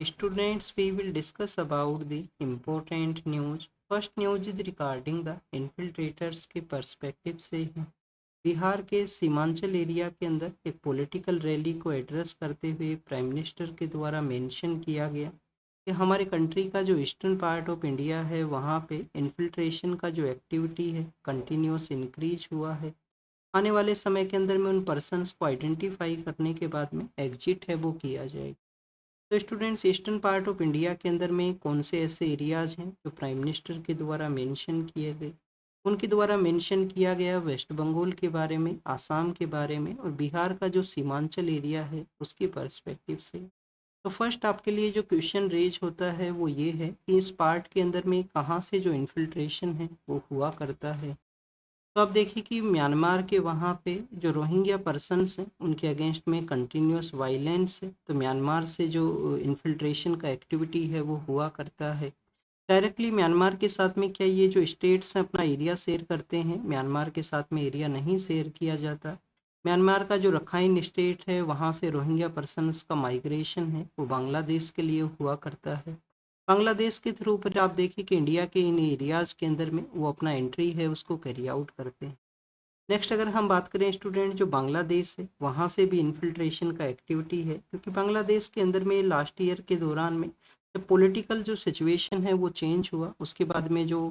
Students, we will discuss about the important news. First news is regarding the infiltrators के perspective से है। बिहार के Seemanchal area के अंदर एक पॉलिटिकल रैली को एड्रेस करते हुए प्राइम मिनिस्टर के द्वारा मेंशन किया गया कि हमारे कंट्री का जो ईस्टर्न पार्ट ऑफ इंडिया है वहाँ पे इन्फिल्ट्रेशन का जो एक्टिविटी है कंटिन्यूस इंक्रीज हुआ है। आने वाले समय के अंदर में उन पर्सन्स को आइडेंटिफाई करने के बाद में एग्जिट है वो किया जाएगा। तो students, eastern part of India के अंदर में कौन से ऐसे एरियाज हैं जो प्राइम मिनिस्टर के द्वारा मेंशन किए गए। उनके द्वारा मेंशन किया गया वेस्ट बंगाल के बारे में, आसाम के बारे में और बिहार का जो सीमांचल एरिया है उसके पर्सपेक्टिव से। तो फर्स्ट आपके लिए जो क्वेश्चन रेज होता है वो ये है कि इस पार्ट के अंदर में कहाँ से जो इन्फिल्ट्रेशन है वो हुआ करता है। तो आप देखिए कि म्यांमार के वहाँ पे जो रोहिंग्या पर्सन्स हैं उनके अगेंस्ट में कंटिन्यूस वायलेंस है, तो म्यांमार से जो इन्फिल्ट्रेशन का एक्टिविटी है वो हुआ करता है। डायरेक्टली म्यांमार के साथ में क्या ये जो स्टेट्स हैं अपना एरिया शेयर करते हैं, म्यांमार के साथ में एरिया नहीं शेयर किया जाता। म्यांमार का जो रखाइन स्टेट है वहाँ से रोहिंग्या पर्सन्स का माइग्रेशन है वो बांग्लादेश के लिए हुआ करता है। बांग्लादेश के थ्रू पर आप देखिए कि इंडिया के इन एरियाज के अंदर में वो अपना एंट्री है उसको कैरी आउट करते हैं। नेक्स्ट अगर हम बात करें स्टूडेंट, जो बांग्लादेश है वहाँ से भी इन्फिल्ट्रेशन का एक्टिविटी है, क्योंकि बांग्लादेश के अंदर में लास्ट ईयर के दौरान में जब पॉलिटिकल जो सिचुएशन है वो चेंज हुआ, उसके बाद में जो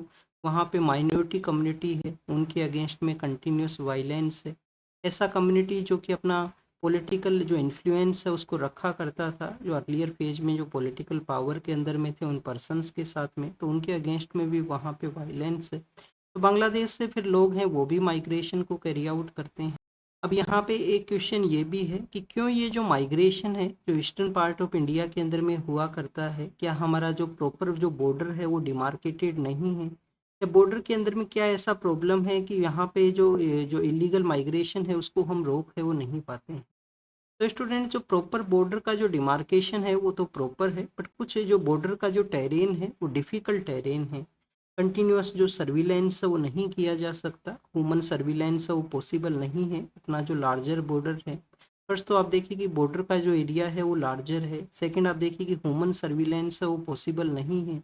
वहाँ पे माइनॉरिटी कम्युनिटी है उनके अगेंस्ट में कंटिन्यूस वायलेंस है। ऐसा कम्युनिटी जो कि अपना पॉलिटिकल जो इन्फ्लुएंस है उसको रखा करता था, जो अर्लियर फेज में जो पॉलिटिकल पावर के अंदर में थे उन पर्सनस के साथ में, तो उनके अगेंस्ट में भी वहाँ पे वायलेंस है। तो बांग्लादेश से फिर लोग हैं वो भी माइग्रेशन को कैरी आउट करते हैं। अब यहाँ पे एक क्वेश्चन ये भी है कि क्यों ये जो माइग्रेशन है जो ईस्टर्न पार्ट ऑफ इंडिया के अंदर में हुआ करता है, क्या हमारा जो प्रॉपर जो बॉर्डर है वो डिमार्केटेड नहीं है, या बॉर्डर के अंदर में क्या ऐसा प्रॉब्लम है कि यहाँ पे जो इलीगल माइग्रेशन है उसको हम रोक है वो नहीं पाते हैं। तो स्टूडेंट, जो प्रॉपर बॉर्डर का जो डिमार्केशन है वो तो प्रॉपर है, बट कुछ जो बॉर्डर का जो टेरेन है वो डिफिकल्ट टेरेन है। कंटिन्यूअस जो सर्विलेंस है वो नहीं किया जा सकता, ह्यूमन सर्विलेंस है वो पॉसिबल नहीं है अपना जो लार्जर बॉर्डर है। फर्स्ट तो आप देखिए कि बॉर्डर का जो एरिया है वो लार्जर है, सेकंड आप देखिए कि ह्यूमन सर्विलेंस है वो पॉसिबल नहीं है।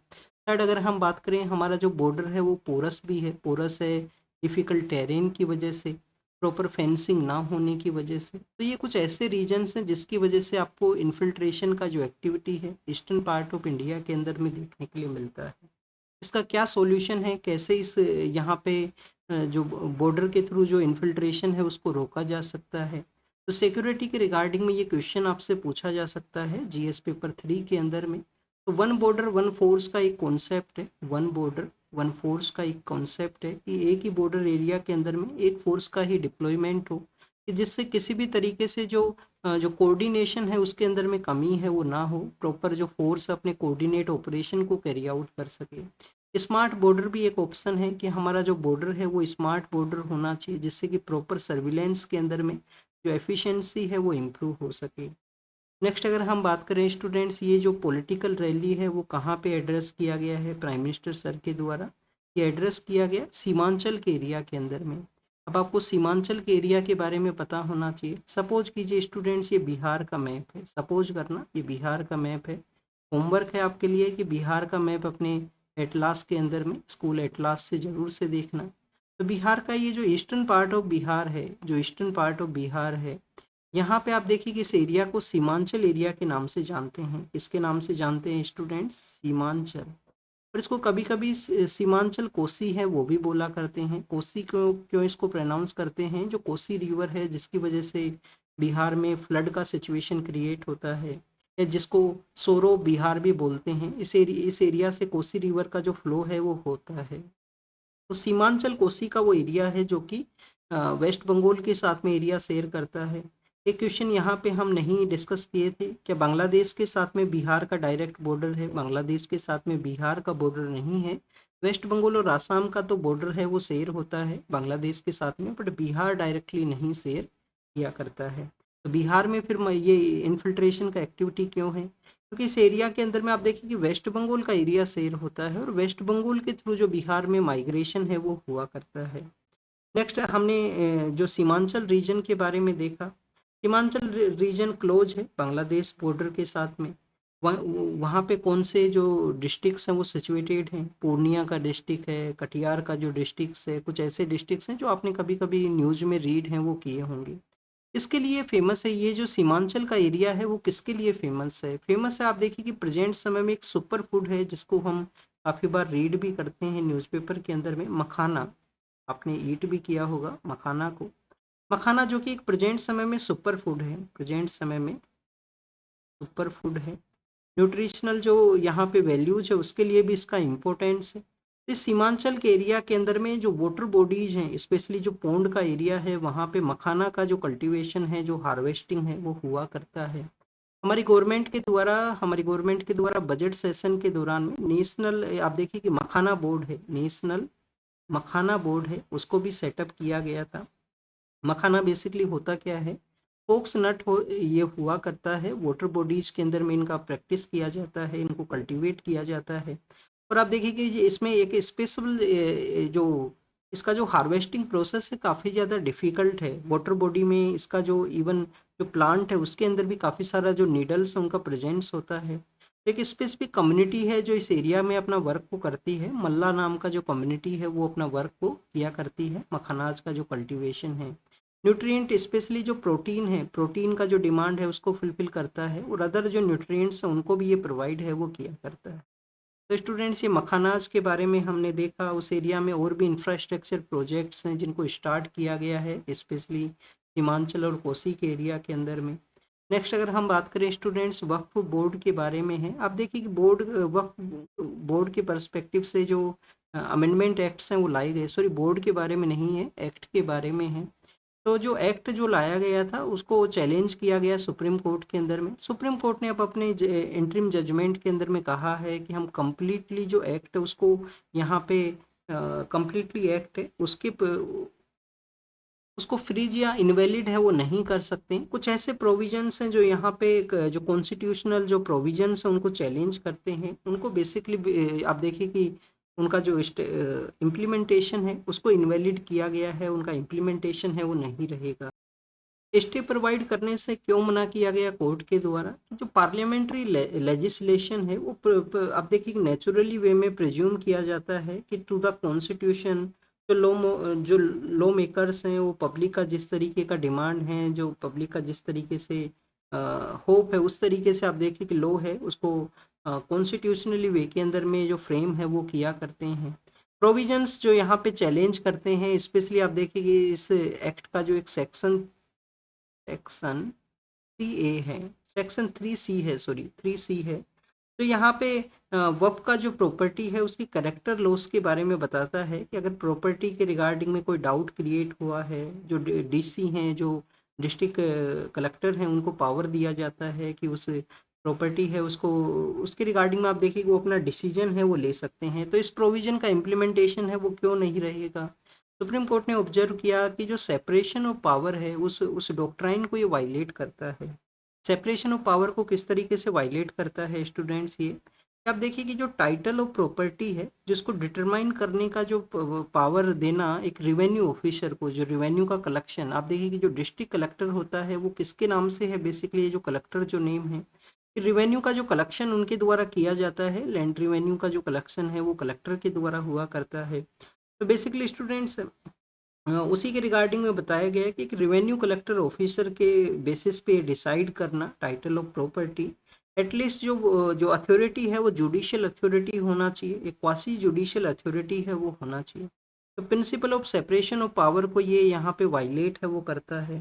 थर्ड अगर हम बात करें, हमारा जो बॉर्डर है वो पोरस भी है, पोरस है डिफिकल्ट टेरेन की वजह से, प्रॉपर फेंसिंग ना होने की वजह से। तो ये कुछ ऐसे रीजन्स हैं जिसकी वजह से आपको इन्फिल्ट्रेशन का जो एक्टिविटी है ईस्टर्न पार्ट ऑफ इंडिया के अंदर में देखने के लिए मिलता है। इसका क्या सॉल्यूशन है, कैसे इस यहाँ पे जो बॉर्डर के थ्रू जो इन्फिल्ट्रेशन है उसको रोका जा सकता है। तो सिक्योरिटी के रिगार्डिंग में ये क्वेश्चन आपसे पूछा जा सकता है जीएस पेपर 3 के अंदर में। तो वन बॉर्डर वन फोर्स का एक कॉन्सेप्ट है, वन बॉर्डर वन फोर्स का एक कॉन्सेप्ट है कि एक ही बॉर्डर एरिया के अंदर में एक फोर्स का ही डिप्लॉयमेंट हो, कि जिससे किसी भी तरीके से जो कोऑर्डिनेशन है उसके अंदर में कमी है वो ना हो, प्रॉपर जो फोर्स अपने कोऑर्डिनेट ऑपरेशन को कैरी आउट कर सके। स्मार्ट बॉर्डर भी एक ऑप्शन है कि हमारा जो बॉर्डर है वो स्मार्ट बॉर्डर होना चाहिए, जिससे कि प्रॉपर सर्विलेंस के अंदर में जो एफिशिएंसी है वो इम्प्रूव हो सके। नेक्स्ट अगर हम बात करें स्टूडेंट्स, ये जो पॉलिटिकल रैली है वो कहाँ पे एड्रेस किया गया है प्राइम मिनिस्टर सर के द्वारा। ये एड्रेस किया गया सीमांचल के एरिया के अंदर में। अब आपको सीमांचल के एरिया के बारे में पता होना चाहिए। सपोज कीजिए स्टूडेंट्स, ये बिहार का मैप है, सपोज करना ये बिहार का मैप है। होमवर्क है आपके लिए कि बिहार का मैप अपने एटलास के अंदर में, स्कूल एटलास से ज़रूर से देखना। तो बिहार का ये जो ईस्टर्न पार्ट ऑफ बिहार है, जो ईस्टर्न पार्ट ऑफ बिहार है, यहाँ पे आप देखिए कि इस एरिया को सीमांचल एरिया के नाम से जानते हैं। किसके नाम से जानते हैं स्टूडेंट्स? सीमांचल। और इसको कभी कभी सीमांचल कोसी है वो भी बोला करते हैं। कोसी क्यों क्यों इसको प्रोनाउंस करते हैं? जो कोसी रिवर है जिसकी वजह से बिहार में फ्लड का सिचुएशन क्रिएट होता है, या जिसको सोरो बिहार भी बोलते हैं, इस एरिया से कोसी रिवर का जो फ्लो है वो होता है। तो सीमांचल कोसी का वो एरिया है जो कि वेस्ट बंगाल के साथ में एरिया शेयर करता है। एक क्वेश्चन यहाँ पे हम नहीं डिस्कस किए थे, क्या बांग्लादेश के साथ में बिहार का डायरेक्ट बॉर्डर है? बांग्लादेश के साथ में बिहार का बॉर्डर नहीं है। वेस्ट बंगाल और आसाम का तो बॉर्डर है वो शेयर होता है बांग्लादेश के साथ में, बट बिहार डायरेक्टली नहीं शेयर किया करता है। तो बिहार में फिर ये इन्फिल्ट्रेशन का एक्टिविटी क्यों है? क्योंकि इस एरिया के अंदर में आप देखिए कि वेस्ट बंगाल का एरिया शेयर होता है, और वेस्ट बंगाल के थ्रू जो बिहार में माइग्रेशन है वो हुआ करता है। नेक्स्ट हमने जो सीमांचल रीजन के बारे में देखा। सीमांचल रीजन क्लोज है बांग्लादेश बॉर्डर के साथ में। वहाँ वहाँ पे कौन से जो डिस्ट्रिक्ट्स हैं वो सिचुएटेड हैं। पूर्णिया का डिस्ट्रिक्ट है, कटिहार का जो डिस्ट्रिक्ट्स है, कुछ ऐसे डिस्ट्रिक्ट्स हैं जो आपने कभी कभी न्यूज में रीड हैं वो किए होंगे। इसके लिए फेमस है। ये जो सीमांचल का एरिया है वो किसके लिए फेमस है? फेमस है, आप देखिए कि प्रेजेंट समय में एक सुपर फूड है जिसको हम काफी बार रीड भी करते हैं न्यूज़पेपर के अंदर में, मखाना। आपने ईट भी किया होगा मखाना को। मखाना जो कि एक प्रेजेंट समय में सुपर फूड है, प्रेजेंट समय में सुपर फूड है। न्यूट्रिशनल जो यहाँ पे वैल्यूज है उसके लिए भी इसका इम्पोर्टेंस है। इस सीमांचल के एरिया के अंदर में जो वाटर बॉडीज हैं, स्पेशली जो पोंड का एरिया है, वहाँ पे मखाना का जो कल्टीवेशन है, जो हार्वेस्टिंग है वो हुआ करता है। हमारी गवर्नमेंट के द्वारा बजट सेशन के दौरान में नेशनल, आप देखिए कि मखाना बोर्ड है, नेशनल मखाना बोर्ड है, उसको भी सेटअप किया गया था। मखाना बेसिकली होता क्या है? फोक्स नट हो, ये हुआ करता है वाटर बॉडीज के अंदर में, इनका प्रैक्टिस किया जाता है, इनको कल्टीवेट किया जाता है। और आप देखिए कि इसमें एक स्पेशल जो इसका जो हार्वेस्टिंग प्रोसेस है काफ़ी ज़्यादा डिफिकल्ट है। वाटर बॉडी में इसका जो इवन जो प्लांट है उसके अंदर भी काफ़ी सारा जो नीडल्स है उनका प्रेजेंस होता है। एक स्पेसिफिक कम्युनिटी है जो इस एरिया में अपना वर्क को करती है, मल्ला नाम का जो कम्युनिटी है वो अपना वर्क को किया करती है, मखानाज का जो कल्टीवेशन है। न्यूट्रिएंट स्पेशली जो प्रोटीन है, प्रोटीन का जो डिमांड है उसको फुलफिल करता है, और अदर जो न्यूट्रिएंट्स हैं उनको भी ये प्रोवाइड है वो किया करता है। तो स्टूडेंट्स, ये मखानाज के बारे में हमने देखा। उस एरिया में और भी इंफ्रास्ट्रक्चर प्रोजेक्ट्स हैं जिनको स्टार्ट किया गया है, स्पेशली सीमांचल और कोसी के एरिया के अंदर में। नेक्स्ट अगर हम बात करें स्टूडेंट्स, वक्फ बोर्ड के बारे में है। आप देखिए कि वक्फ बोर्ड के पर्सपेक्टिव से जो अमेंडमेंट एक्ट्स हैं वो लाए गए, सॉरी बोर्ड के बारे में नहीं है, एक्ट के बारे में है। तो जो एक्ट जो लाया गया था उसको चैलेंज किया गया सुप्रीम कोर्ट के अंदर में। सुप्रीम कोर्ट ने अब अपने इंटरिम जजमेंट के अंदर में कहा है कि हम कंप्लीटली जो एक्ट है उसको यहाँ पे कंप्लीटली एक्ट है उसको फ्रीज या इनवैलिड है वो नहीं कर सकते। कुछ ऐसे प्रोविजंस हैं जो यहाँ पे जो कॉन्स्टिट्यूशनल जो प्रोविजंस हैं उनको चैलेंज करते हैं। उनको बेसिकली आप देखिए कि उनका जो इम्प्लीमेंटेशन है उसको इनवैलिड किया गया है, उनका इम्प्लीमेंटेशन है वो नहीं रहेगा। स्टे प्रोवाइड करने से क्यों मना किया गया कोर्ट के द्वारा? जो पार्लियामेंट्री लेजिस्लेशन है वो आप देखिए नेचुरली वे में प्रिज्यूम किया जाता है कि टू द कॉन्स्टिट्यूशन जो लॉ मेकर्स हैं वो पब्लिक का जिस तरीके का डिमांड है, जो पब्लिक का जिस तरीके से होप है, उस तरीके से आप देखिए कि लॉ है उसको कॉन्स्टिट्यूशनली वे के अंदर में जो फ्रेम है वो किया करते हैं। प्रोविजंस जो यहाँ पे चैलेंज करते हैं, स्पेशली आप देखिए कि इस एक्ट का जो एक सेक्शन 3A है, सेक्शन 3C है, सॉरी 3C है। तो यहाँ पे वक्फ का जो प्रॉपर्टी है उसकी करेक्टर लॉस के बारे में बताता है कि अगर प्रॉपर्टी के रिगार्डिंग में कोई डाउट क्रिएट हुआ है, जो डीसी हैं, जो डिस्ट्रिक्ट कलेक्टर हैं, उनको पावर दिया जाता है कि उस प्रॉपर्टी है उसको, उसके रिगार्डिंग में आप देखिए वो अपना डिसीजन है वो ले सकते हैं। तो इस प्रोविजन का इम्प्लीमेंटेशन है वो क्यों नहीं रहेगा? सुप्रीम कोर्ट ने ऑब्जर्व किया कि जो सेपरेशन ऑफ पावर है उस डॉक्ट्राइन को ये वायलेट करता है। सेपरेशन ऑफ पावर को किस तरीके से वायलेट करता है स्टूडेंट्स? ये आप देखिए कि जो टाइटल ऑफ प्रॉपर्टी है जिसको डिटरमाइन करने का जो पावर देना एक रिवेन्यू ऑफिसर को, जो रिवेन्यू का कलेक्शन, आप देखिए कि जो डिस्ट्रिक्ट कलेक्टर होता है वो किसके नाम से है? बेसिकली जो कलेक्टर जो नेम है, रिवेन्यू का जो कलेक्शन उनके द्वारा किया जाता है, लैंड रिवेन्यू का जो कलेक्शन है वो कलेक्टर के द्वारा हुआ करता है। तो बेसिकली स्टूडेंट्स, उसी के रिगार्डिंग में बताया गया है कि एक रिवेन्यू कलेक्टर ऑफिसर के बेसिस पे डिसाइड करना टाइटल ऑफ प्रॉपर्टी। एटलीस्ट जो जो अथॉरिटी है वो जुडिशियल अथॉरिटी होना चाहिए, एक क्वासी जुडिशियल अथॉरिटी है वो होना चाहिए। तो principle of separation of power को ये यहाँ पे वायलेट है वो करता है।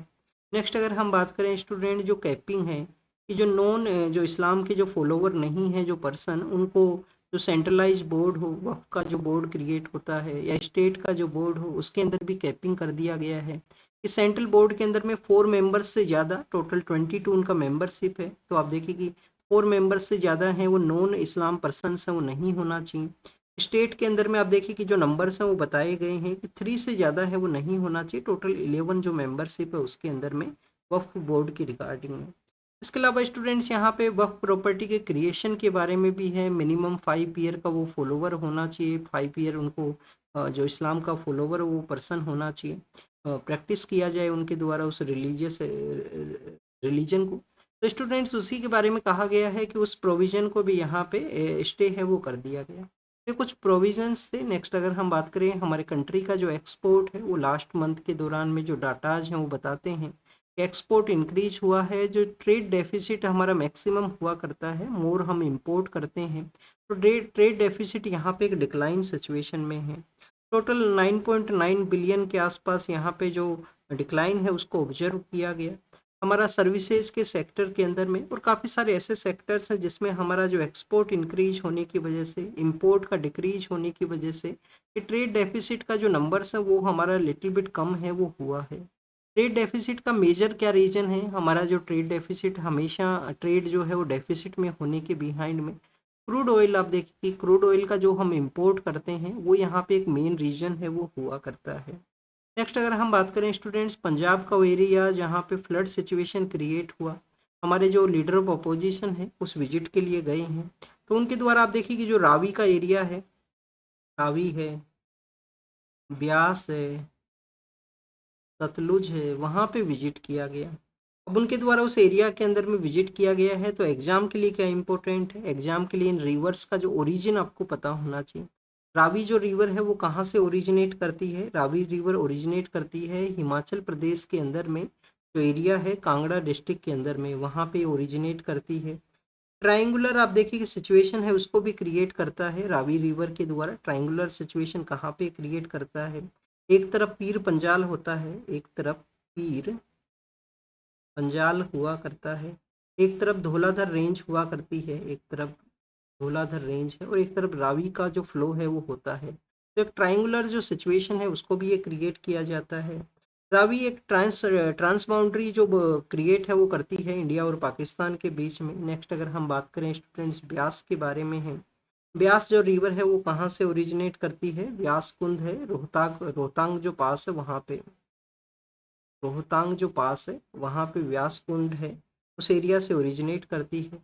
नेक्स्ट अगर हम बात करें स्टूडेंट, जो कैपिंग है कि जो नॉन जो इस्लाम के जो फॉलोवर नहीं है जो पर्सन, उनको जो सेंट्रलाइज बोर्ड हो, वक्फ का जो बोर्ड क्रिएट होता है या स्टेट का जो बोर्ड हो उसके अंदर भी कैपिंग कर दिया गया है। इस सेंट्रल बोर्ड के अंदर में 4 मेंबर्स से ज़्यादा, टोटल 22 उनका मेंबरशिप है। तो आप देखिए कि 4 मेंबर्स से ज़्यादा हैं वो नॉन इस्लाम पर्सन हैं, वो नहीं होना चाहिए। स्टेट के अंदर में आप देखिए कि जो नंबर्स हैं वो बताए गए हैं कि 3 से ज़्यादा है वो नहीं होना चाहिए। टोटल 11 जो मेंबरशिप है उसके अंदर में वक्फ बोर्ड की रिगार्डिंग में। इसके अलावा स्टूडेंट्स यहाँ पे वक्फ प्रॉपर्टी के क्रिएशन के बारे में भी है। मिनिमम 5 ईयर का वो फॉलोवर होना चाहिए, 5 ईयर उनको जो इस्लाम का फॉलोवर वो पर्सन होना चाहिए, प्रैक्टिस किया जाए उनके द्वारा उस रिलीजियस रिलीजन को। तो स्टूडेंट्स उसी के बारे में कहा गया है कि उस प्रोविजन को भी यहाँ पे स्टे है वो कर दिया गया। ये कुछ प्रोविजंस थे। नेक्स्ट अगर हम बात करें हमारे कंट्री का जो एक्सपोर्ट है वो लास्ट मंथ के दौरान में जो डाटाज हैं वो बताते हैं कि एक्सपोर्ट इंक्रीज हुआ है। जो ट्रेड डेफिसिट हमारा मैक्सिमम हुआ करता है, मोर हम इंपोर्ट करते हैं, तो ट्रेड डेफिसिट यहाँ पे एक डिक्लाइन सिचुएशन में है। टोटल 9.9 बिलियन के आसपास यहाँ पे जो डिक्लाइन है उसको ऑब्जर्व किया गया। हमारा सर्विसेज के सेक्टर के अंदर में और काफ़ी सारे ऐसे सेक्टर्स हैं जिसमें हमारा जो एक्सपोर्ट इंक्रीज होने की वजह से, इंपोर्ट का डिक्रीज होने की वजह से, ये ट्रेड डेफिसिट का जो नंबर्स है वो हमारा लिटिल बिट कम है वो हुआ है। ट्रेड डेफिसिट का मेजर क्या रीजन है? हमारा जो ट्रेड डेफिसिट हमेशा ट्रेड जो है वो डेफिसिट में होने के बिहाइंड में क्रूड ऑयल, आप देखिए क्रूड ऑयल का जो हम इंपोर्ट करते हैं वो यहाँ पे एक मेन रीजन है वो हुआ करता है। नेक्स्ट अगर हम बात करें स्टूडेंट्स, पंजाब का वो एरिया जहाँ पे फ्लड सिचुएशन क्रिएट हुआ, हमारे जो लीडर ऑफ अपोजिशन है उस विजिट के लिए गए हैं, तो उनके द्वारा आप देखिए कि जो रावी का एरिया है, रावी है, ब्यास है, सतलुज है, वहाँ पे विजिट किया गया। अब उनके द्वारा उस एरिया के अंदर में विजिट किया गया है, तो एग्जाम के लिए क्या इंपॉर्टेंट है? एग्जाम के लिए इन रिवर्स का जो ओरिजिन आपको पता होना चाहिए। रावी जो रिवर है वो कहाँ से ओरिजिनेट करती है? रावी रिवर ओरिजिनेट करती है हिमाचल प्रदेश के अंदर में, जो एरिया है कांगड़ा डिस्ट्रिक्ट के अंदर में, वहाँ पे ओरिजिनेट करती है। ट्राइंगुलर आप देखिए कि सिचुएशन है उसको भी क्रिएट करता है रावी रिवर के द्वारा। ट्राइंगुलर सिचुएशन कहाँ पे क्रिएट करता है? एक तरफ पीर पंजाल होता है, एक तरफ पीर पंजाल हुआ करता है, एक तरफ धौलाधर रेंज हुआ करती है, एक तरफ धौलाधर रेंज है और एक तरफ रावी का जो फ्लो है वो होता है। तो एक ट्राइंगुलर जो सिचुएशन है उसको भी ये क्रिएट किया जाता है। रावी एक ट्रांस बाउंड्री जो क्रिएट है वो करती है इंडिया और पाकिस्तान के बीच में। नेक्स्ट अगर हम बात करें स्टूडेंट्स ब्यास के बारे में है, ब्यास जो रिवर है वो कहाँ से ओरिजिनेट करती है? ब्यास कुंद है रोहतांग, रोहतांग जो पास है वहाँ पे, रोहतांग जो पास है वहाँ पे व्यास कुंड है, उस एरिया से ओरिजिनेट करती है।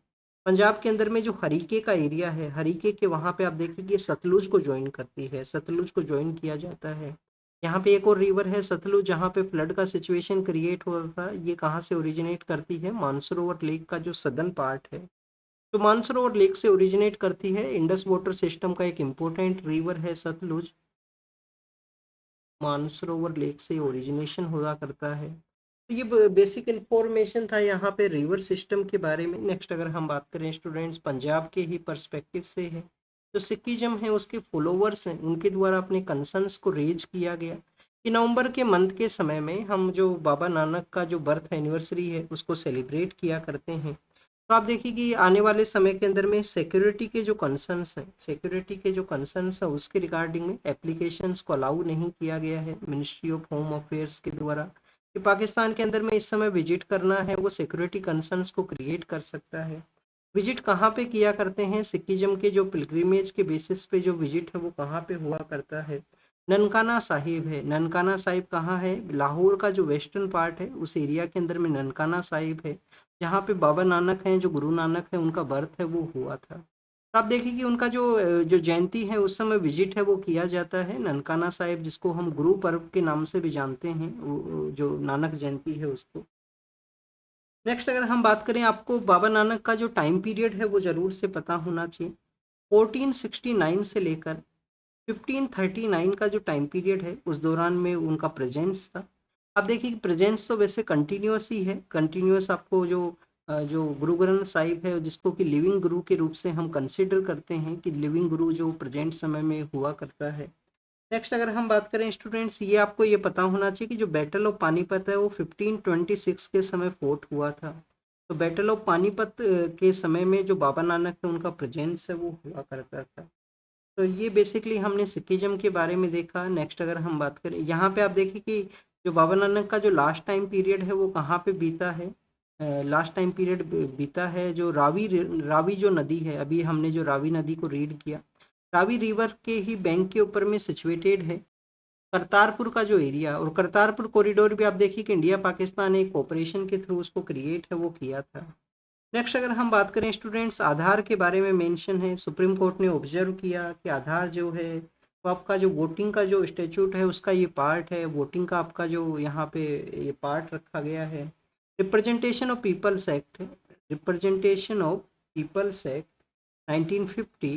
पंजाब के अंदर में जो हरीके का एरिया है, हरीके के वहाँ पे आप देखिए सतलुज को ज्वाइन करती है, सतलुज को ज्वाइन किया जाता है। यहाँ पे एक और रिवर है सतलुज जहाँ पे फ्लड का सिचुएशन क्रिएट हुआ था, ये कहाँ से ओरिजिनेट करती है? मानसरोवर लेक का जो सदर्न पार्ट है, तो मानसरोवर लेक से ओरिजिनेट करती है। इंडस वाटर सिस्टम का एक इम्पोर्टेंट रिवर है सतलुज, मानसरोवर लेक से ओरिजिनेशन हुआ करता है। तो ये बेसिक इंफॉर्मेशन था यहाँ पे रिवर सिस्टम के बारे में। नेक्स्ट अगर हम बात करें स्टूडेंट्स पंजाब के ही पर्सपेक्टिव से है, जो सिखिज्म है उसके फॉलोवर्स हैं उनके द्वारा अपने कंसर्न्स को रेज किया गया कि नवंबर के मंथ के समय में हम जो बाबा नानक का जो बर्थ एनिवर्सरी है उसको सेलिब्रेट किया करते हैं। तो आप देखिए कि आने वाले समय के अंदर में सिक्योरिटी के जो कंसर्न्स हैं, सिक्योरिटी के जो कंसर्न्स हैं उसके रिगार्डिंग में एप्लीकेशंस को अलाउ नहीं किया गया है मिनिस्ट्री ऑफ होम अफेयर्स के द्वारा कि पाकिस्तान के अंदर में इस समय विजिट करना है वो सिक्योरिटी कंसर्न्स को क्रिएट कर सकता है। विजिट कहाँ पे किया करते हैं? सिखिज्म के जो पिलग्रिमेज के बेसिस पे जो विजिट है वो कहाँ पे हुआ करता है? ननकाना साहिब है। ननकाना साहिब कहाँ है? लाहौर का जो वेस्टर्न पार्ट है उस एरिया के अंदर में ननकाना साहिब है, जहाँ पे बाबा नानक हैं, जो गुरु नानक है उनका बर्थ है वो हुआ था। तो आप देखिए कि उनका जो जयंती है उस समय विजिट है वो किया जाता है ननकाना साहिब, जिसको हम गुरु पर्व के नाम से भी जानते हैं, जो नानक जयंती है उसको। नेक्स्ट अगर हम बात करें, आपको बाबा नानक का जो टाइम पीरियड है वो जरूर से पता होना चाहिए। 1469 से लेकर 1539 का जो टाइम पीरियड है उस दौरान में उनका प्रेजेंस था। आप देखिए कि प्रेजेंस तो वैसे कंटिन्यूस ही है, कंटिन्यूस आपको जो गुरु ग्रंथ साहिब है जिसको कि लिविंग गुरु के रूप से हम कंसिडर करते हैं कि लिविंग गुरु जो प्रेजेंट समय में हुआ करता है। नेक्स्ट अगर हम बात करें स्टूडेंट्स, ये आपको ये पता होना चाहिए कि जो बैटल ऑफ पानीपत है वो 1526 के समय फोर्ट हुआ था। तो बैटल ऑफ पानीपत के समय में जो बाबा नानक है उनका प्रेजेंस है वो हुआ करता था। तो ये बेसिकली हमने सिखिज्म के बारे में देखा। नेक्स्ट अगर हम बात करें, यहाँ पे आप देखिए कि जो बाबा नानक का जो लास्ट टाइम पीरियड है वो कहाँ पे बीता है? लास्ट टाइम पीरियड बीता है जो रावी जो नदी है, अभी हमने जो रावी नदी को रीड किया, रावी रिवर के ही बैंक के ऊपर में सिचुएटेड है करतारपुर का जो एरिया। और करतारपुर कॉरिडोर भी आप देखिए कि इंडिया पाकिस्तान एक ऑपरेशन के थ्रू उसको क्रिएट है वो किया था। नेक्स्ट अगर हम बात करें स्टूडेंट्स, आधार के बारे में मेंशन है, सुप्रीम कोर्ट ने ऑब्जर्व किया कि आधार जो है वो आपका जो वोटिंग का जो स्टेचूट है उसका ये पार्ट है, वोटिंग का आपका जो यहाँ पे ये पार्ट रखा गया है। रिप्रेजेंटेशन ऑफ पीपल्स एक्ट है, representation of peoples act 1950,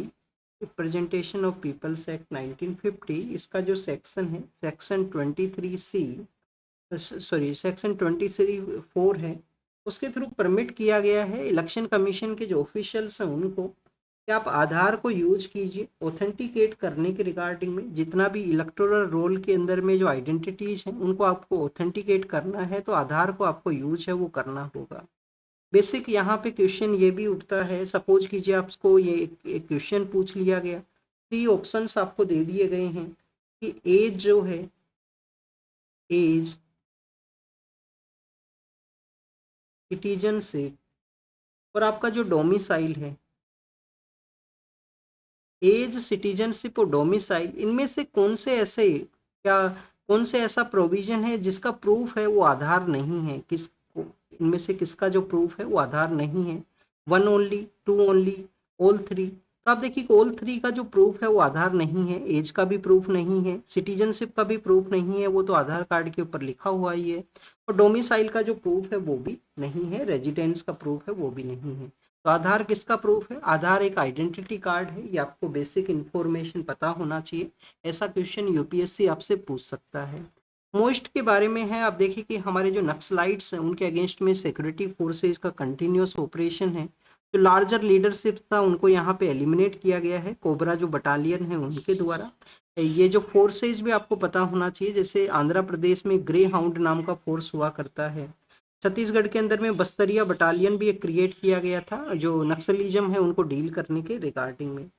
representation of peoples act 1950, इसका जो सेक्शन है सेक्शन 23C, सॉरी सेक्शन 23(4) है, उसके थ्रू परमिट किया गया है इलेक्शन कमीशन के जो ऑफिशियल्स हैं उनको कि आप आधार को यूज कीजिए ऑथेंटिकेट करने के रिगार्डिंग में। जितना भी इलेक्टोरल रोल के अंदर में जो आइडेंटिटीज हैं उनको आपको ऑथेंटिकेट करना है तो आधार को आपको यूज है वो करना होगा। बेसिक यहाँ पे क्वेश्चन ये भी उठता है, सपोज कीजिए आपको ये एक क्वेश्चन पूछ लिया गया, 3 ऑप्शंस आपको दे दिए गए हैं कि एज जो है, एज, सिटीजनशिप और आपका जो डोमिसाइल है, एज, सिटीजनशिप और डोमिसाइल, इनमें से कौन से ऐसे, क्या कौन से ऐसा प्रोविजन है जिसका प्रूफ है वो आधार नहीं है, किस, इनमें से किसका जो प्रूफ है वो आधार नहीं है, 1 ओनली, 2 ओनली, ऑल 3। तो आप देखिए ऑल 3 का जो प्रूफ है वो आधार नहीं है, एज का भी प्रूफ नहीं है, सिटीजनशिप का भी प्रूफ नहीं है, वो तो आधार कार्ड के ऊपर लिखा हुआ ही है, और डोमिसाइल का जो प्रूफ है वो भी नहीं है, रेजिडेंस का प्रूफ है वो भी नहीं है। तो आधार किसका प्रूफ है? आधार एक आइडेंटिटी कार्ड है, ये आपको बेसिक इन्फॉर्मेशन पता होना चाहिए। ऐसा क्वेश्चन यूपीएससी आपसे पूछ सकता है। मोस्ट के बारे में है, आप देखिए कि हमारे जो नक्सलाइट्स हैं उनके अगेंस्ट में सिक्योरिटी फोर्सेज का कंटिन्यूस ऑपरेशन है, जो लार्जर लीडरशिप था उनको यहाँ पे एलिमिनेट किया गया है कोबरा जो बटालियन है उनके द्वारा। ये जो फोर्सेज भी आपको पता होना चाहिए, जैसे आंध्र प्रदेश में ग्रे हाउंड नाम का फोर्स हुआ करता है, छत्तीसगढ़ के अंदर में बस्तरिया बटालियन भी एक क्रिएट किया गया था जो नक्सलिज्म है उनको डील करने के रिगार्डिंग में।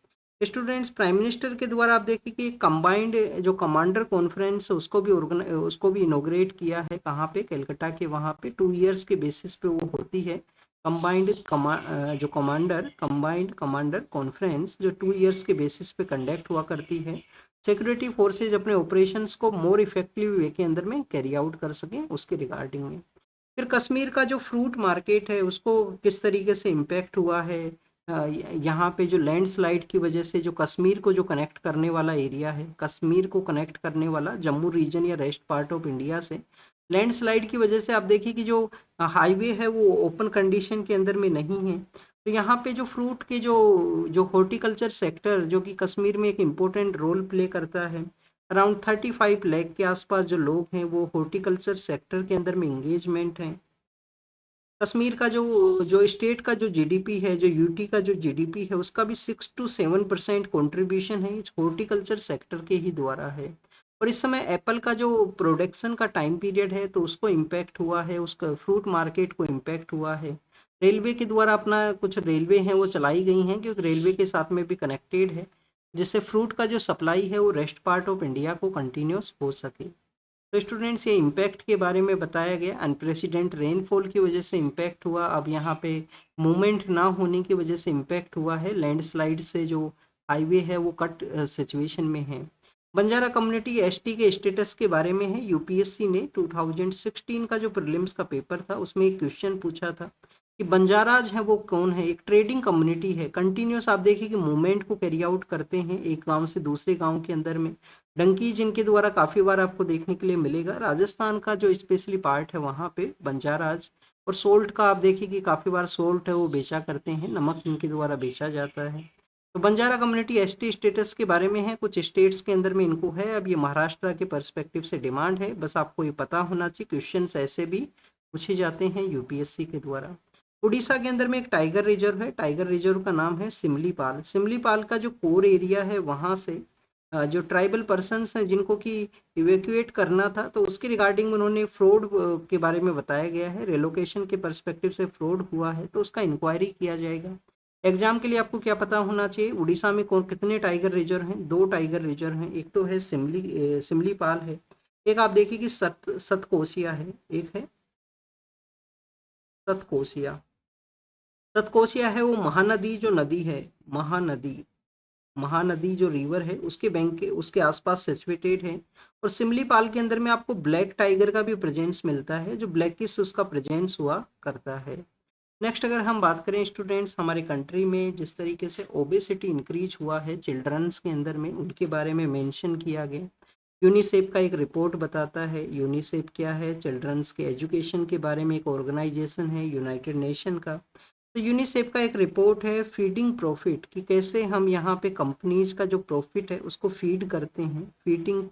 स्टूडेंट्स, प्राइम मिनिस्टर के द्वारा आप देखिए कि कंबाइंड जो कमांडर कॉन्फ्रेंस उसको भी इनोग्रेट किया है, कहाँ पे, कलकत्ता के वहाँ पे 2 इयर्स के बेसिस पे वो होती है। जो कंबाइंड कमांडर कॉन्फ्रेंस जो 2 इयर्स के बेसिस पे कंडक्ट हुआ करती है, सिक्योरिटी फोर्सेज अपने ऑपरेशंस को मोर इफेक्टिव वे के अंदर में कैरी आउट कर सकें उसके रिगार्डिंग में। फिर कश्मीर का जो फ्रूट मार्केट है उसको किस तरीके से इम्पैक्ट हुआ है, यहाँ पे जो लैंडस्लाइड की वजह से जो कश्मीर को जो कनेक्ट करने वाला एरिया है, कश्मीर को कनेक्ट करने वाला जम्मू रीजन या रेस्ट पार्ट ऑफ इंडिया से लैंडस्लाइड की वजह से आप देखिए कि जो हाईवे है वो ओपन कंडीशन के अंदर में नहीं है। तो यहाँ पे जो फ्रूट के जो हॉर्टिकल्चर सेक्टर जो कि कश्मीर में एक इम्पोर्टेंट रोल प्ले करता है, अराउंड 35 लाख के आसपास जो लोग हैं वो हॉर्टिकल्चर सेक्टर के अंदर में इंगेजमेंट हैं। कश्मीर का जो जो स्टेट का जो जीडीपी है, जो यूटी का जो जीडीपी है, उसका भी 6 to 7% कॉन्ट्रीब्यूशन है इस हॉर्टिकल्चर सेक्टर के ही द्वारा है। और इस समय एप्पल का जो प्रोडक्शन का टाइम पीरियड है तो उसको इम्पैक्ट हुआ है, उसका फ्रूट मार्केट को इम्पैक्ट हुआ है। रेलवे के द्वारा अपना कुछ रेलवे हैं वो चलाई गई हैं क्योंकि रेलवे के साथ में भी कनेक्टेड है, जिससे फ्रूट का जो सप्लाई है वो रेस्ट पार्ट ऑफ इंडिया को कंटिन्यूस हो सके। तो स्टूडेंट्स, ये इम्पैक्ट के बारे में बताया गया, अनप्रेसिडेंट रेनफॉल की वजह से इम्पैक्ट हुआ, अब यहाँ पे मूवमेंट ना होने की वजह से इम्पैक्ट हुआ है, लैंडस्लाइड से जो हाईवे है वो कट सिचुएशन में है। बंजारा कम्युनिटी एसटी के स्टेटस के बारे में है, यूपीएससी ने 2016 का जो प्रीलिम्स का पेपर था उसमें एक क्वेश्चन पूछा था कि बंजाराज है वो कौन है। एक ट्रेडिंग कम्युनिटी है, कंटिन्यूस आप देखिए कि मूवमेंट को कैरी आउट करते हैं एक गांव से दूसरे गांव के अंदर में। डंकी जिनके द्वारा काफी बार आपको देखने के लिए मिलेगा, राजस्थान का जो स्पेशली पार्ट है वहाँ पे बंजाराज। और सोल्ट का आप देखिए कि काफी बार सोल्ट है वो बेचा करते हैं, नमक इनके द्वारा बेचा जाता है। तो बंजारा कम्युनिटी एसटी स्टेटस के बारे में है, कुछ स्टेट्स के अंदर में इनको है, अब ये महाराष्ट्र के पर्सपेक्टिव से डिमांड है, बस आपको ये पता होना चाहिए, क्वेश्चंस ऐसे भी पूछे जाते हैं यूपीएससी के द्वारा। उड़ीसा के अंदर में एक टाइगर रिजर्व है, टाइगर रिजर्व का नाम है सिमलीपाल। सिमलीपाल का जो कोर एरिया है वहां से जो ट्राइबल पर्सन्स हैं जिनको कि इवेक्यूएट करना था तो उसके रिगार्डिंग उन्होंने फ्रॉड के बारे में बताया गया है, रेलोकेशन के पर्सपेक्टिव से फ्रॉड हुआ है तो उसका इंक्वायरी किया जाएगा। एग्जाम के लिए आपको क्या पता होना चाहिए, उड़ीसा में कौन कितने टाइगर रिजर्व हैं? 2 टाइगर रिजर्व हैं, एक तो है सिमलीपाल है, एक आप देखिए कि सतकोसिया है, एक है सतकोसिया। सतकोसिया है वो महानदी जो नदी है, महानदी, महानदी जो रिवर है उसके बैंक के उसके आसपास सिचुएटेड है। और सिमलीपाल के अंदर में आपको ब्लैक टाइगर का भी प्रेजेंस मिलता है, जो ब्लैकिश उसका प्रेजेंस हुआ करता है। नेक्स्ट अगर हम बात करें स्टूडेंट्स, हमारे कंट्री में जिस तरीके से ओबेसिटी इंक्रीज हुआ है चिल्ड्रंस के अंदर में, उनके बारे में मेंशन किया गया। यूनिसेफ का एक रिपोर्ट बताता है, यूनिसेफ क्या है, चिल्ड्रंस के एजुकेशन के बारे में एक ऑर्गेनाइजेशन है यूनाइटेड नेशन का। तो यूनिसेफ का एक रिपोर्ट है फीडिंग प्रॉफिट, कि कैसे हम यहाँ पे कंपनीज का जो प्रॉफिट है उसको फीड करते हैं। Feeding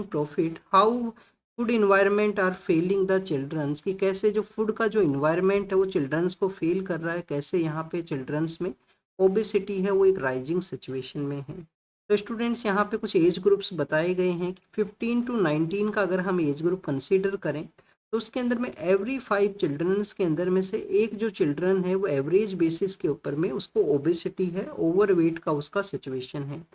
profit how food environment are failing the childrens, कि कैसे जो फूड का जो इन्वायरमेंट है वो चिल्ड्रंस को फेल कर रहा है, कैसे यहाँ पे चिल्ड्रंस में ओबेसिटी है वो एक राइजिंग सिचुएशन में है। तो स्टूडेंट्स यहाँ पे कुछ एज ग्रुप्स बताए गए हैं कि 15 टू 19 का अगर हम एज ग्रुप कंसीडर करें तो उसके अंदर में एवरी 5 चिल्ड्रंस के अंदर में से एक जो चिल्ड्रन है वो एवरेज बेसिस के ऊपर में उसको ओबेसिटी है, ओवरवेट का उसका सिचुएशन है।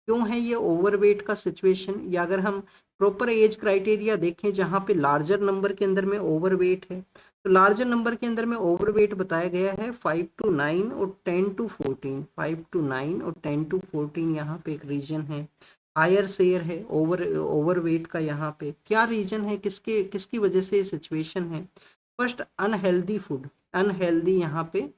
क्यों है ये ओवरवेट का सिचुएशन, या अगर हम प्रॉपर एज क्राइटेरिया देखें जहाँ पे लार्जर नंबर के अंदर में ओवरवेट है, तो लार्जर नंबर के अंदर में ओवरवेट बताया गया है 5 टू 9 और 10 टू 14, 5 टू 9 और 10 टू 14 यहाँ पे एक रीजन है। हायर शेयर है ओवरवेट का। यहाँ पे क्या रीजन है, किसके किसकी वजह से ये सिचुएशन है? फर्स्ट, अनहेल्दी फूड, अनहेल्दी यहाँ पे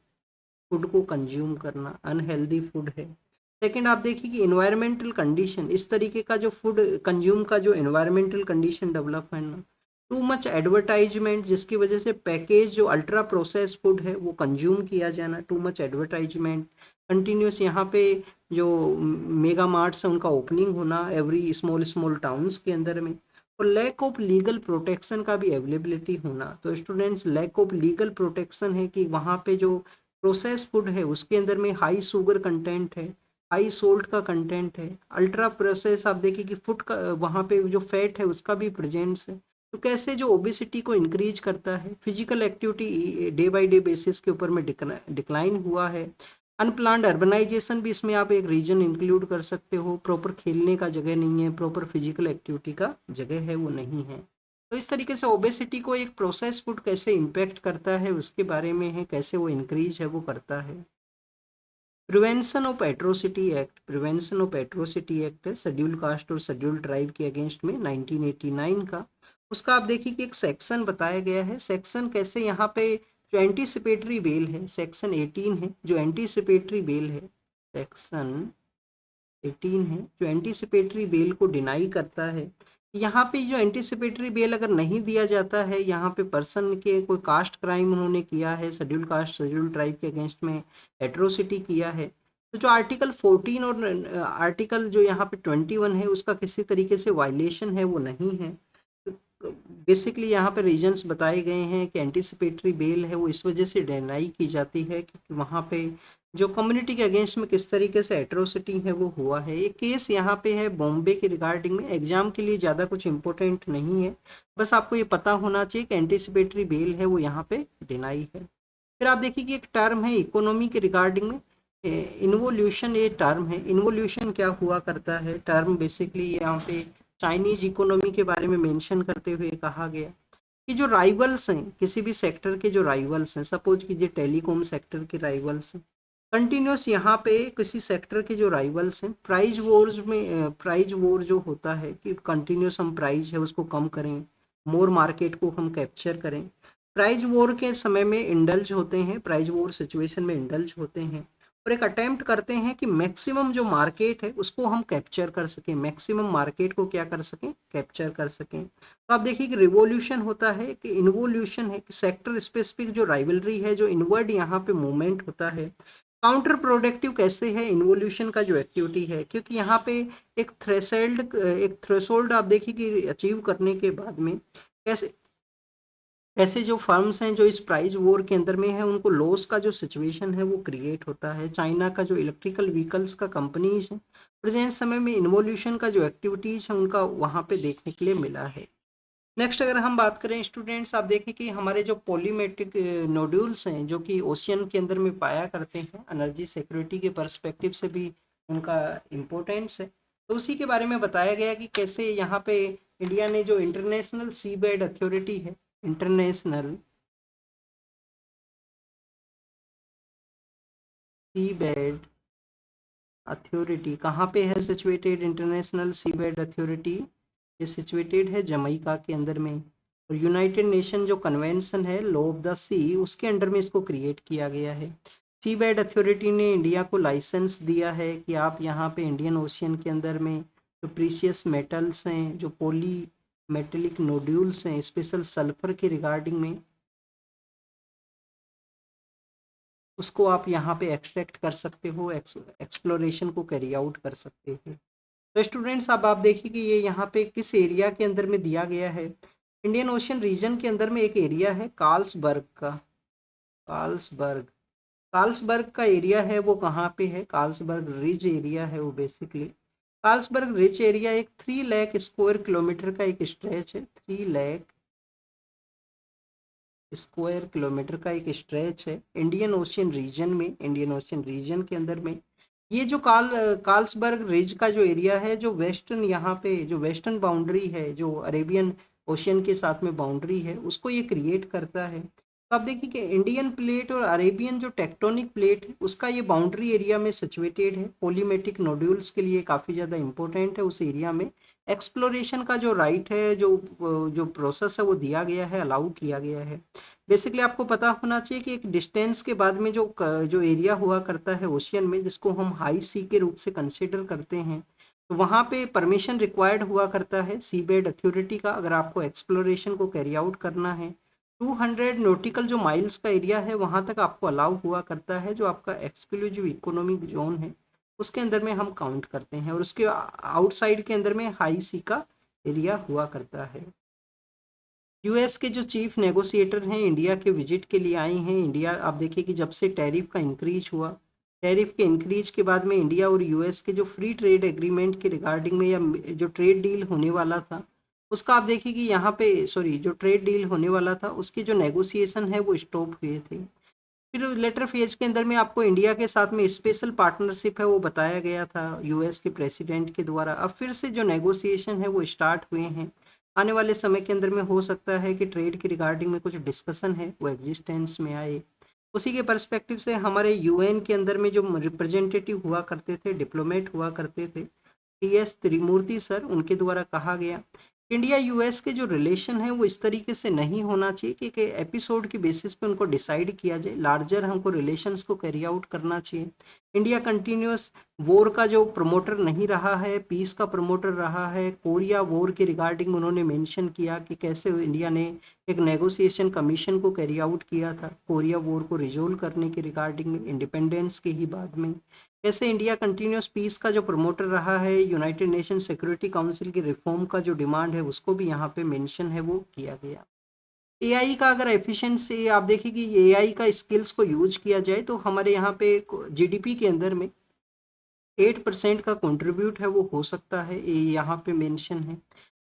फूड को कंज्यूम करना, अनहेल्दी फूड है। सेकंड, आप देखिए कि इन्वायरमेंटल कंडीशन, इस तरीके का जो फूड कंज्यूम का जो इन्वायरमेंटल कंडीशन डेवलप है ना, टू मच एडवर्टाइजमेंट, जिसकी वजह से पैकेज जो अल्ट्रा प्रोसेस फूड है वो कंज्यूम किया जाना, टू मच एडवर्टाइजमेंट, कंटिन्यूस यहाँ पे जो मेगा मार्ट्स है उनका ओपनिंग होना एवरी स्मॉल स्मॉल टाउन्स के अंदर में, और लैक ऑफ लीगल प्रोटेक्शन का भी अवेलेबिलिटी होना। तो students, lack of legal protection है कि वहाँ पे जो प्रोसेस फूड है उसके अंदर में हाई शुगर कंटेंट है, हाई सोल्ट का कंटेंट है, अल्ट्रा प्रोसेस आप देखिए कि फूड का वहाँ पे जो फैट है उसका भी प्रेजेंस है। तो कैसे जो ओबेसिटी को इंक्रीज करता है, physical activity day by day basis के ऊपर में डिक्लाइन हुआ है। अनप्लान्ड अर्बनाइजेशन भी इसमें आप एक रीजन इंक्लूड कर सकते हो, प्रॉपर खेलने का जगह नहीं है, प्रॉपर फिजिकल एक्टिविटी का जगह है वो नहीं है। तो इस तरीके से ओबेसिटी को एक प्रोसेस फूड कैसे इम्पैक्ट करता है उसके बारे में है, कैसे वो इंक्रीज है वो करता है। प्रिवेंशन ऑफ एट्रोसिटी एक्ट है शेड्यूल कास्ट और शेड्यूल ट्राइब के अगेंस्ट में 1989 का। उसका आप देखिए कि एक सेक्शन बताया गया है। सेक्शन कैसे यहाँ पे जो एंटीसिपेटरी बेल है, सेक्शन 18 है जो एंटीसिपेटरी बेल है, सेक्शन 18 है जो एंटीसिपेटरी बेल को डिनाई करता है। यहाँ पे जो एंटीसिपेटरी बेल अगर नहीं दिया जाता है, यहाँ पे पर्सन के कोई कास्ट क्राइम उन्होंने किया है, शेड्यूल कास्ट शेड्यूल ट्राइब के अगेंस्ट में एट्रोसिटी किया है, तो जो आर्टिकल 14 और आर्टिकल जो यहाँ पे 21 है उसका किसी तरीके से वायलेशन है वो नहीं है। बेसिकली यहाँ पे रीजंस बताए गए हैं कि एंटीसिपेटरी बेल है वो इस वजह से डिनाई की जाती है क्योंकि वहाँ पे जो कम्युनिटी के अगेंस्ट में किस तरीके से एट्रोसिटी है वो हुआ है। एक केस यहाँ पे है बॉम्बे के रिगार्डिंग में, एग्जाम के लिए ज़्यादा कुछ इंपॉर्टेंट नहीं है, बस आपको ये पता होना चाहिए कि एंटीसिपेटरी बेल है वो यहाँ पे डिनाई है। फिर आप देखिए कि एक टर्म है इकोनॉमी के रिगार्डिंग में, इन्वोल्यूशन ये टर्म है। इन्वोल्यूशन क्या हुआ करता है, टर्म बेसिकली यहाँ पे चाइनीज इकोनॉमी के बारे में मेंशन करते हुए कहा गया कि जो राइवल्स हैं किसी भी सेक्टर के, जो राइवल्स हैं, सपोज कीजिए टेलीकॉम सेक्टर के राइवल्स हैं, कंटिन्यूस यहाँ पे किसी सेक्टर के जो राइवल्स हैं, प्राइस वॉर्स में प्राइस वॉर जो होता है कि कंटिन्यूस हम प्राइस है उसको कम करें, मोर मार्केट को हम कैप्चर करें, प्राइस वॉर के समय में इंडल्ज होते हैं, प्राइस वॉर सिचुएशन में इंडल्ज होते हैं और एक अटेम्प्ट करते हैं कि मैक्सिमम जो मार्केट है उसको हम कैप्चर कर सकें, मैक्सिमम मार्केट को क्या कर सकें, कैप्चर कर सकें। तो आप देखिए कि रिवॉल्यूशन होता है कि इन्वोल्यूशन है कि सेक्टर स्पेसिफिक जो राइवलरी है, जो इनवर्ड यहाँ पे मूवमेंट होता है। काउंटर प्रोडक्टिव कैसे है इन्वोल्यूशन का जो एक्टिविटी है, क्योंकि यहाँ पे एक थ्रेशोल्ड आप देखिए कि अचीव करने के बाद में कैसे ऐसे जो फर्म्स हैं जो इस प्राइस वॉर के अंदर में है उनको लॉस का जो सिचुएशन है वो क्रिएट होता है। चाइना का जो इलेक्ट्रिकल व्हीकल्स का कंपनीज है प्रेजेंट समय में इन्वोल्यूशन का जो एक्टिविटीज है उनका वहाँ पे देखने के लिए मिला है। नेक्स्ट अगर हम बात करें स्टूडेंट्स, आप देखें कि हमारे जो पॉलीमेट्रिक नोड्यूल्स हैं जो कि ओशियन के अंदर में पाया करते हैं, एनर्जी सिक्योरिटी के पर्सपेक्टिव से भी उनका इम्पोर्टेंस है। तो उसी के बारे में बताया गया कि कैसे यहाँ पे इंडिया ने जो इंटरनेशनल सी बेड अथॉरिटी है, इंटरनेशनल सी बेड अथॉरिटी कहाँ पे है सिचुएटेड, इंटरनेशनल सी बेड अथॉरिटी ये सिचुएटेड है जमैका के अंदर में। और यूनाइटेड नेशन जो कन्वेंशन है लॉ ऑफ द सी उसके अंडर में इसको क्रिएट किया गया है। सी बेड अथॉरिटी ने इंडिया को लाइसेंस दिया है कि आप यहाँ पे इंडियन ओशियन के अंदर में जो प्रीशियस मेटल्स हैं, जो पॉली मेटेलिक नोड्यूल्स हैं, स्पेशल सल्फर के रिगार्डिंग में उसको आप यहाँ पे एक्सट्रैक्ट कर सकते हो, एक्सप्लोरेशन को कैरी आउट कर सकते हो। तो स्टूडेंट्स अब आप देखिए कि ये यहाँ पे किस एरिया के अंदर में दिया गया है। इंडियन ओशियन रीजन के अंदर में एक एरिया है कार्ल्सबर्ग का। कार्ल्सबर्ग कार्ल्सबर्ग का एरिया है वो कहाँ पे है, कार्ल्सबर्ग रिज एरिया है वो बेसिकली। कार्ल्सबर्ग रिज एरिया एक 3 लाख स्क्वायर किलोमीटर का एक स्ट्रेच है, 3 लाख स्क्वायर किलोमीटर का एक स्ट्रेच है इंडियन ओशियन रीजन में। इंडियन ओशियन रीजन के अंदर में ये जो कार्ल्सबर्ग रिज का जो एरिया है, जो वेस्टर्न यहाँ पे जो वेस्टर्न बाउंड्री है, जो अरेबियन ओशियन के साथ में बाउंड्री है, उसको ये क्रिएट करता है। तो आप देखिए कि इंडियन प्लेट और अरेबियन जो टेक्टोनिक प्लेट है उसका ये बाउंड्री एरिया में सिचुएटेड है। पोलीमेटिक नोड्यूल्स के लिए काफ़ी ज़्यादा इंपॉर्टेंट है उस एरिया में। एक्सप्लोरेशन का जो राइट है, जो जो प्रोसेस है वो दिया गया है, अलाउ किया गया है। बेसिकली आपको पता होना चाहिए कि एक डिस्टेंस के बाद में जो एरिया हुआ करता है ओशियन में, जिसको हम हाई सी के रूप से कंसिडर करते हैं, तो वहाँ पे परमिशन रिक्वायर्ड हुआ करता है सी बेड अथॉरिटी का, अगर आपको एक्सप्लोरेशन को कैरी आउट करना है। 200 नॉटिकल जो माइल्स का एरिया है वहाँ तक आपको अलाउ हुआ करता है, जो आपका एक्सक्लूसिव इकोनॉमिक जोन है उसके अंदर में हम काउंट करते हैं, और उसके आउटसाइड के अंदर में हाई सी का एरिया हुआ करता है। यूएस के जो चीफ नेगोशिएटर हैं इंडिया के विजिट के लिए आए हैं। इंडिया आप देखिए कि जब से टैरिफ का इंक्रीज हुआ, टैरिफ के इंक्रीज के बाद में इंडिया और यूएस के जो फ्री ट्रेड एग्रीमेंट के रिगार्डिंग में, या जो ट्रेड डील होने वाला था उसका आप देखिए कि यहाँ पे जो ट्रेड डील होने वाला था उसकी जो नेगोशिएशन है वो स्टॉप हुए थे। फिर लेटर फेज के अंदर में आपको इंडिया के साथ में स्पेशल पार्टनरशिप है वो बताया गया था यूएस के प्रेसिडेंट के द्वारा। अब फिर से जो नेगोशिएशन है वो स्टार्ट हुए हैं। आने वाले समय के अंदर में हो सकता है कि ट्रेड के रिगार्डिंग में कुछ डिस्कशन है वो एग्जिस्टेंस में आए। उसी के पर्सपेक्टिव से हमारे यूएन के अंदर में जो रिप्रेजेंटेटिव हुआ करते थे, डिप्लोमेट हुआ करते थे, टीएस त्रिमूर्ति सर, उनके द्वारा कहा गया इंडिया यूएस के जो रिलेशन है वो इस तरीके से नहीं होना चाहिए कि एपिसोड की बेसिस पे उनको डिसाइड किया जाए। लार्जर हमको रिलेशंस को कैरी आउट करना चाहिए। इंडिया कंटिन्यूस वॉर का जो प्रमोटर नहीं रहा है, पीस का प्रमोटर रहा है। कोरिया वॉर के रिगार्डिंग उन्होंने मेंशन किया कि कैसे इंडिया ने एक नेगोशिएशन कमीशन को कैरी आउट किया था कोरिया वॉर को रिजोल्व करने के रिगार्डिंग में, इंडिपेंडेंस के ही बाद में। ऐसे इंडिया कंटिन्यूस पीस का जो प्रमोटर रहा है, यूनाइटेड नेशन सिक्योरिटी काउंसिल की रिफॉर्म का जो डिमांड है उसको भी यहाँ पे मेंशन है वो किया गया। एआई का अगर एफिशिएंसी आप देखिए कि एआई का स्किल्स को यूज किया जाए तो हमारे यहाँ पे जीडीपी के अंदर में 8% का कंट्रीब्यूट है वो हो सकता है, ये यहाँ पे मेंशन है।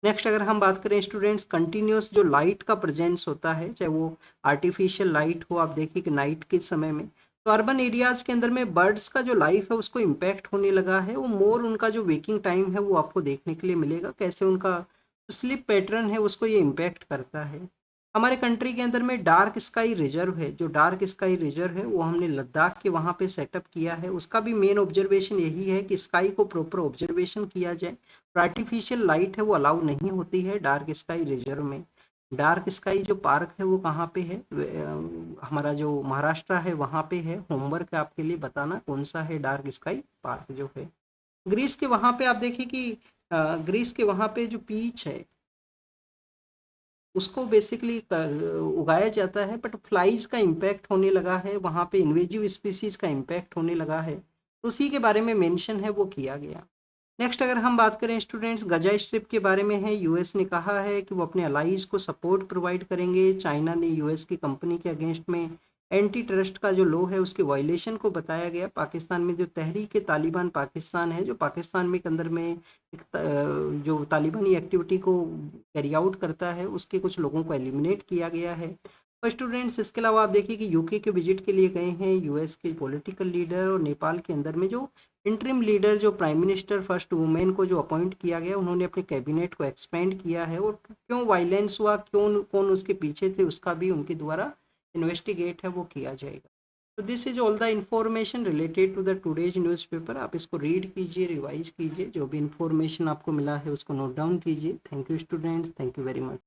नेक्स्ट अगर हम बात करें स्टूडेंट्स, कंटिन्यूस जो लाइट का प्रेजेंस होता है, चाहे वो आर्टिफिशियल लाइट हो, आप देखिए कि नाइट के समय में, तो अर्बन एरियाज के अंदर में बर्ड्स का जो लाइफ है उसको इम्पैक्ट होने लगा है। वो मोर उनका जो वेकिंग टाइम है वो आपको देखने के लिए मिलेगा, कैसे उनका स्लीप पैटर्न है उसको ये इम्पैक्ट करता है। हमारे कंट्री के अंदर में डार्क स्काई रिजर्व है, जो डार्क स्काई रिजर्व है वो हमने लद्दाख के वहाँ पे सेटअप किया है। उसका भी मेन ऑब्जर्वेशन यही है कि स्काई को प्रॉपर ऑब्जर्वेशन किया जाए। आर्टिफिशियल लाइट है वो अलाउ नहीं होती है डार्क स्काई रिजर्व में। डार्क स्काई जो पार्क है वो कहाँ पे है, हमारा जो महाराष्ट्र है वहाँ पे है। होमवर्क है आपके लिए बताना कौन सा है डार्क स्काई पार्क जो है। ग्रीस के वहाँ पे आप देखिए कि ग्रीस के वहाँ पे जो पीच है उसको बेसिकली उगाया जाता है, बट फ्लाइज का इम्पैक्ट होने लगा है वहाँ पे, इन्वेजिव स्पीसीज का इम्पैक्ट होने लगा है, तो उसी के बारे में मेंशन है वो किया गया। नेक्स्ट अगर हम बात करें स्टूडेंट्स, गजा स्ट्रिप के बारे में है। यूएस ने कहा है कि वो अपने अलाइज को सपोर्ट प्रोवाइड करेंगे। चाइना ने यूएस की कंपनी के अगेंस्ट में एंटी ट्रस्ट का जो लॉ है उसके वायलेशन को बताया गया। पाकिस्तान में जो तहरीक तालिबान पाकिस्तान है, जो पाकिस्तान में के अंदर में एक जो तालिबानी एक्टिविटी को कैरी आउट करता है, उसके कुछ लोगों को एलिमिनेट किया गया है। और स्टूडेंट्स इसके अलावा आप देखिए कि यूके के विजिट के लिए गए हैं यूएस के पॉलिटिकल लीडर, और नेपाल के अंदर में जो इंटरिम लीडर, जो प्राइम मिनिस्टर फर्स्ट वुमेन को जो अपॉइंट किया गया, उन्होंने अपने कैबिनेट को एक्सपेंड किया है। और क्यों वायलेंस हुआ, क्यों कौन उसके पीछे थे, उसका भी उनके द्वारा इन्वेस्टिगेट है वो किया जाएगा। तो this is all the information related to the today's newspaper. आप इसको रीड कीजिए, रिवाइज कीजिए, जो भी इंफॉर्मेशन आपको मिला है उसको नोट डाउन कीजिए। Thank you students, thank you very much.